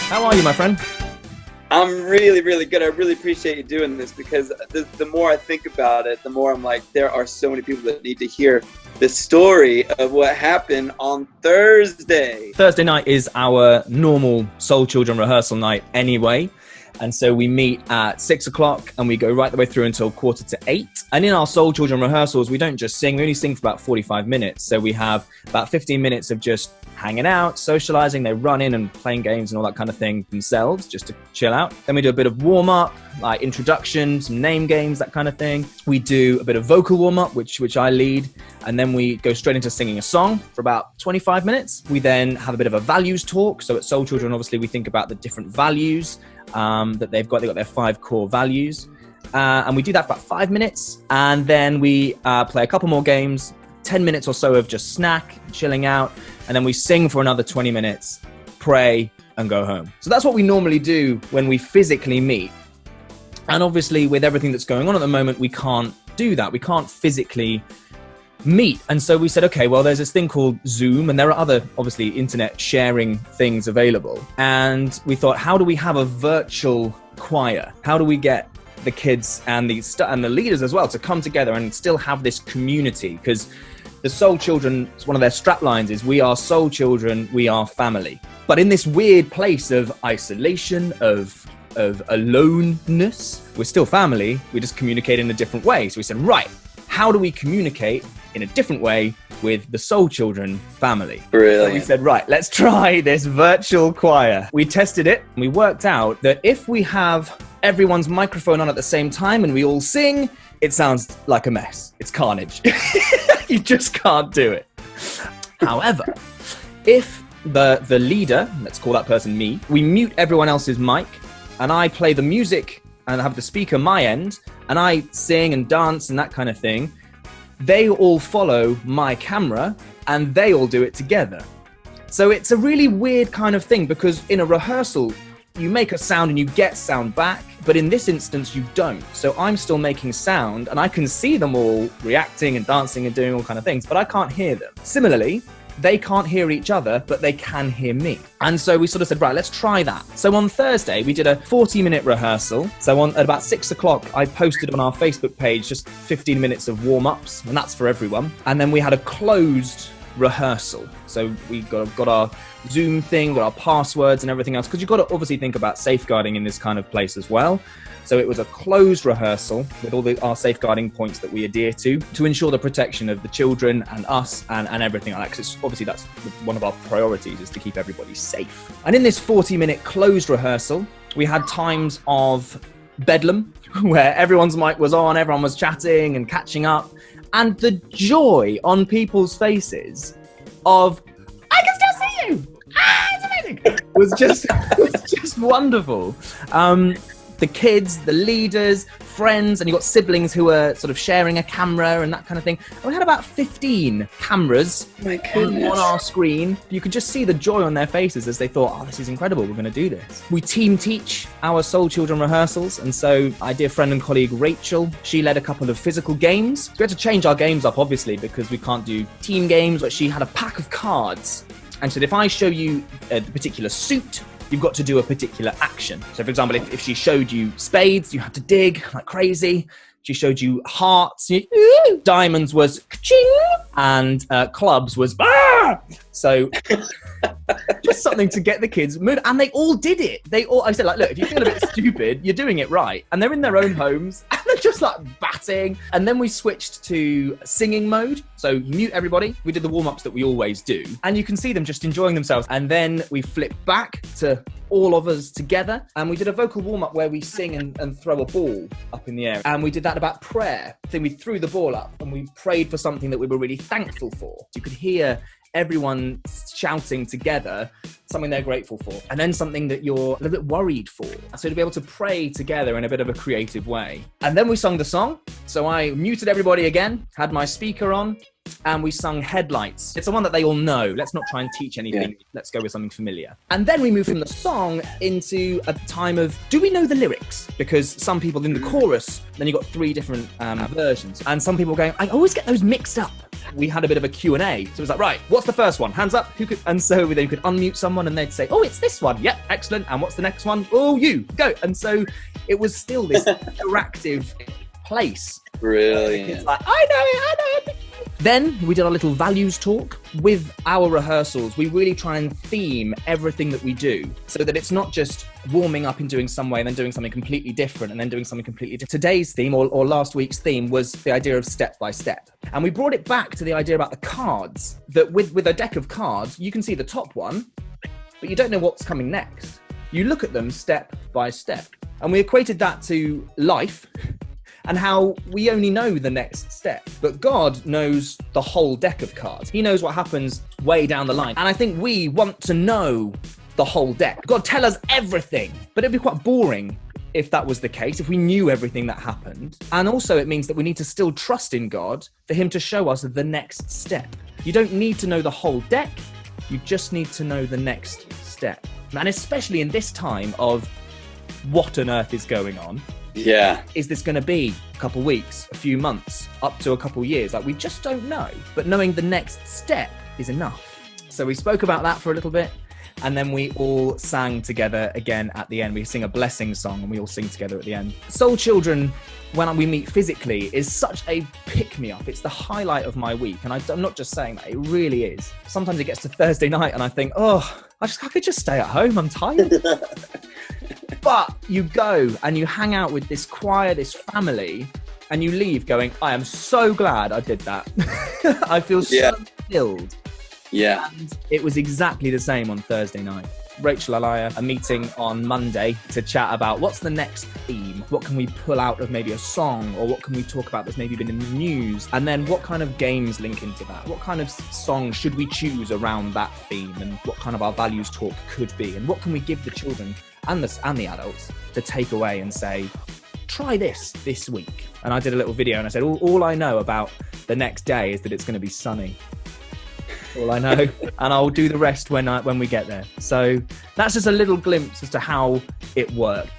How are you, my friend? I'm really, really good. I really appreciate you doing this because the more I think about it, the more I'm like, there are so many people that need to hear the story of what happened on Thursday. Thursday night is our normal Soul Children rehearsal night anyway. And so we meet at 6 o'clock and we go right the way through until 7:45. And in our Soul Children rehearsals, we don't just sing, we only sing for about 45 minutes. So we have about 15 minutes of just hanging out, socializing. They run in and playing games and all that kind of thing themselves just to chill out. Then we do a bit of warm up, like introduction, some name games, that kind of thing. We do a bit of vocal warm up, which I lead. And then we go straight into singing a song for about 25 minutes. We then have a bit of a values talk. So at Soul Children, obviously, we think about the different values that they've got. They've got their 5 core values. And we do that for about 5 minutes. And then we play a couple more games, 10 minutes or so of just snack, chilling out. And then we sing for another 20 minutes, pray, and go home. So that's what we normally do when we physically meet. And obviously, with everything that's going on at the moment, we can't do that. We can't physically meet. And so we said, okay, well, there's this thing called Zoom, and there are other, obviously, internet sharing things available. And we thought, how do we have a virtual choir? How do we get the kids and the leaders as well to come together and still have this community? Because the Soul Children, one of their strap lines is, we are Soul Children, we are family. But in this weird place of isolation, of aloneness, we're still family, we just communicate in a different way. So we said, right, how do we communicate in a different way with the Soul Children family? Brilliant. So we said, right, let's try this virtual choir. We tested it and we worked out that if we have everyone's microphone on at the same time and we all sing, it sounds like a mess. It's carnage. You just can't do it. However, if the leader, let's call that person me, we mute everyone else's mic and I play the music and have the speaker my end and I sing and dance and that kind of thing, they all follow my camera and they all do it together. So it's a really weird kind of thing because in a rehearsal, you make a sound and you get sound back, but in this instance, you don't. So I'm still making sound and I can see them all reacting and dancing and doing all kind of things, but I can't hear them. Similarly, they can't hear each other, but they can hear me. And so we sort of said, right, let's try that. So on Thursday, we did a 40-minute rehearsal. So at about 6 o'clock, I posted on our Facebook page just 15 minutes of warm-ups, and that's for everyone. And then we had a closed rehearsal. So we got our Zoom thing, got our passwords and everything else, because you've got to obviously think about safeguarding in this kind of place as well. So it was a closed rehearsal with all our safeguarding points that we adhere to ensure the protection of the children and us and everything like that. Because obviously that's one of our priorities, is to keep everybody safe. And in this 40-minute closed rehearsal, we had times of bedlam where everyone's mic was on, everyone was chatting and catching up. And the joy on people's faces of, I can still see you! It's amazing! was just wonderful. The kids, the leaders, friends, and you got siblings who were sort of sharing a camera and that kind of thing. And we had about 15 cameras on our screen. You could just see the joy on their faces as they thought, oh, this is incredible, we're going to do this. We team teach our Soul Children rehearsals. And so our dear friend and colleague Rachel, she led a couple of physical games. So we had to change our games up, obviously, because we can't do team games, but she had a pack of cards and said, if I show you a particular suit, you've got to do a particular action. So for example, if she showed you spades, you had to dig like crazy. She showed you hearts, diamonds was ka-ching, and clubs was bah! So just something to get the kids moved. And they all did it. I said, like, look, if you feel a bit stupid, you're doing it right. And they're in their own homes and they're just like batting. And then we switched to singing mode. So mute everybody. We did the warm-ups that we always do. And you can see them just enjoying themselves. And then we flipped back to all of us together. And we did a vocal warm-up where we sing and throw a ball up in the air. And we did that about prayer. Then we threw the ball up and we prayed for something that we were really thankful for. You could hear everyone shouting together something they're grateful for, and then something that you're a little bit worried for. So to be able to pray together in a bit of a creative way. And then we sung the song. So I muted everybody again, had my speaker on, and we sung Headlights. It's the one that they all know. Let's not try and teach anything. Yeah. Let's go with something familiar. And then we move from the song into a time of, do we know the lyrics? Because some people in the chorus, then you got 3 different versions. And some people going, I always get those mixed up. We had a bit of a Q&A. So it was like, right, what's the first one? Hands up. Who could? And so then you could unmute someone and they'd say, oh, it's this one. Yep, excellent. And what's the next one? Oh, you, go. And so it was still this interactive place. Brilliant. It's like, I know it. Then we did our little values talk. With our rehearsals, we really try and theme everything that we do so that it's not just warming up and doing some way and then doing something completely different and then doing something completely different. Today's theme or last week's theme was the idea of step by step. And we brought it back to the idea about the cards, that with a deck of cards, you can see the top one, but you don't know what's coming next. You look at them step by step. And we equated that to life and how we only know the next step. But God knows the whole deck of cards. He knows what happens way down the line. And I think we want to know the whole deck. God, tell us everything. But it'd be quite boring if that was the case, if we knew everything that happened. And also it means that we need to still trust in God for him to show us the next step. You don't need to know the whole deck. You just need to know the next step. And especially in this time of what on earth is going on. Yeah. Is this going to be a couple weeks, a few months, up to a couple years? Like, we just don't know. But knowing the next step is enough. So we spoke about that for a little bit. And then we all sang together again at the end. We sing a blessing song and we all sing together at the end. Soul Children, when we meet physically, is such a pick-me-up. It's the highlight of my week. And I'm not just saying that, it really is. Sometimes it gets to Thursday night and I think, oh, I could just stay at home. I'm tired. But you go and you hang out with this choir, this family, and you leave going, I am so glad I did that. I feel so filled. Yeah. And it was exactly the same on Thursday night. Rachel and I are meeting on Monday to chat about what's the next theme? What can we pull out of maybe a song, or what can we talk about that's maybe been in the news? And then what kind of games link into that? What kind of songs should we choose around that theme? And what kind of our values talk could be? And what can we give the children and the adults to take away and say, try this week? And I did a little video and I said, all I know about the next day is that it's going to be sunny. All I know, and I'll do the rest when we get there. So that's just a little glimpse as to how it worked.